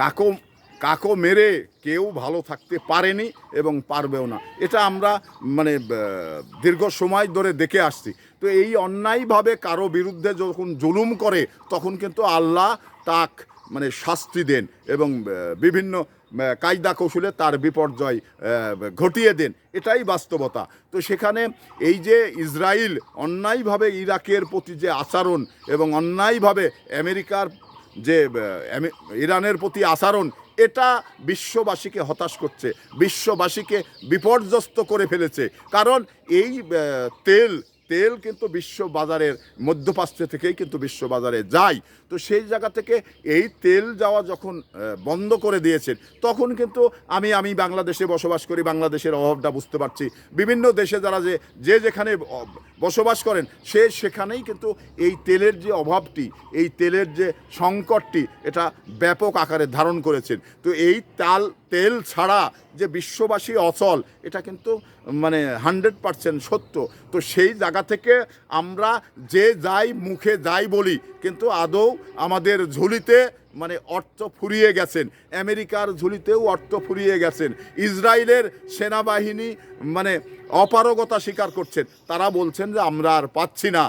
কাকো কাকো মেরে কেউ ভালো থাকতে পারেনি এবং পারবেও না। এটা আমরা মানে দীর্ঘ সময় ধরে দেখে আসছি। তো এই অন্যায়ভাবে কারো বিরুদ্ধে যখন জুলুম করে তখন কিন্তু আল্লাহ তাক মানে শাস্তি দেন এবং বিভিন্ন কায়দা কৌশলে তার বিপর্যয় ঘটিয়ে দেন। এটাই বাস্তবতা। তো সেখানে এই যে ইসরায়েল অন্যায়ভাবে ইরাকের প্রতি যে আচরণ এবং অন্যায়ভাবে আমেরিকার যে ইরানের প্রতি আচরণ, এটা বিশ্ববাসীকে হতাশ করছে, বিশ্ববাসীকে বিপর্যস্ত করে ফেলেছে। কারণ এই তেল তেল কিন্তু বিশ্ব বাজারের মধ্যপ্রাচ্য থেকেই কিন্তু বিশ্ব বাজারে যায়। তো সেই জায়গা থেকে এই তেল যাওয়া যখন বন্ধ করে দিয়েছেন তখন কিন্তু আমি বাংলাদেশে বসবাস করি, বাংলাদেশের অভাবটা বুঝতে পারছি। বিভিন্ন দেশে যারা যে যেখানে বসবাস করেন সেখানেই কিন্তু এই তেলের যে অভাবটি, এই তেলের যে সংকটটি, এটা ব্যাপক আকারে ধারণ করেছেন। তো এই তেল ছাড়া যে বিশ্ববাসী অচল, এটা কিন্তু মানে 100% সত্য। তো সেই জায়গা থেকে আমরা যে যাই মুখে যাই বলি, কিন্তু আদৌ আমাদের ঝুলিতে মানে অর্থ ফুরিয়ে গেছেন, আমেরিকার ঝুলিতেও অর্থ ফুরিয়ে গেছেন। ইসরায়েলের সেনাবাহিনী মানে অপারগতা স্বীকার করছেন, তারা বলছেন যে আমরা আর পাচ্ছি না।